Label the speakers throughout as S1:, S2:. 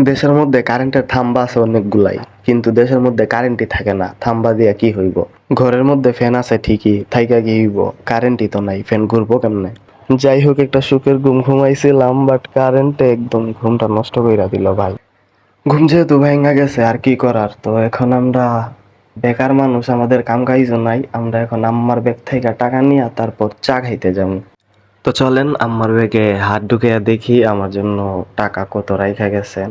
S1: দেশের মধ্যে কারেন্টের থাম্বা আছে অনেকগুলাই, কিন্তু দেশের মধ্যে কারেন্টই থাকে না। থাম্বা দিয়া কি হইব? ঘরের মধ্যে ফ্যান আছে ঠিকই, থাইকা কি হইব? কারেন্টই তো নাই, ফ্যান ঘুরবো কেমনে? যাই হোক, একটা সুখের ঘুম ঘুমাইছিলাম, বাট কারেন্টে একদম ঘুমটা নষ্ট কইরা দিল ভাই। ঘুম যেহেতু ভাঙা গেছে, আর কি করার। তো এখন আমরা বেকার মানুষ, আমাদের কাম কাজও নাই, আমরা এখন আম্মার ব্যাগ থেকে টাকা নিয়ে তারপর চা খাইতে যাবো। তো চলেন আম্মার ব্যাগে হাত ঢুকিয়া দেখি আমার জন্য টাকা কত রাইখা গেছেন।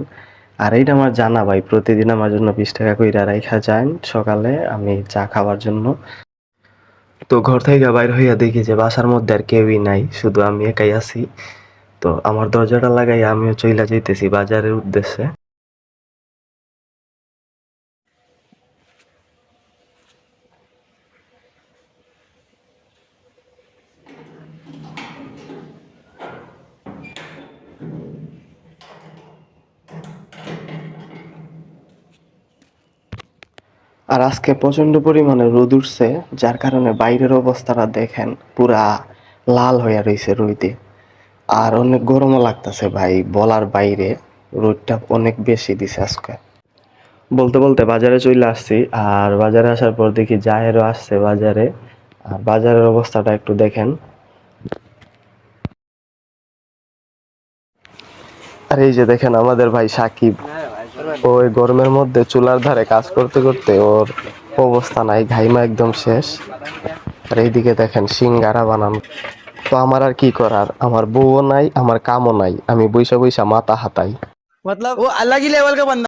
S1: আর এইটা আমার জানা ভাই, প্রতিদিন আমার জন্য 20 টাকা কইরা রাইখা যান সকালে আমি চা খাওয়ার জন্য। তো ঘর থেকে বাইর হইয়া দেখি যে বাসার মধ্যে আর কেউই নাই, শুধু আমি একাই আছি। তো আমার দরজাটা লাগাই আমিও চইলা যাইতেছি বাজারের উদ্দেশ্যে। আর আজকে প্রচন্ড পরিমাণে রোদ উঠছে, যার কারণে বাইরের অবস্থাটা দেখেন, পুরা লাল হইয়া রইছে রোদে। আর অনেক গরমও লাগতেছে ভাই, বলার বাইরে। রোদটা অনেক বেশি দিছে আজকে। বলতে বলতে বাজারে চলে আসছি, আর বাজারে আসার পর দেখি জাহেরও আসছে বাজারে। আর বাজারের অবস্থাটা একটু দেখেন। আর এই যে দেখেন আমাদের ভাই সাকিব, ওই গরমের মধ্যে চুলার ধারে কাজ করতে করতে ওর অবস্থা নাই, ঘাইমা একদম শেষ। আর এইদিকে দেখেন সিঙ্গারা বানান। তো আমার আর কি করার, আমার বউও নাই, আমার কামও নাই, আমি বইসা বইসা মাথা হাতাই।
S2: मतलब वो अलग ही लेवल का बंदा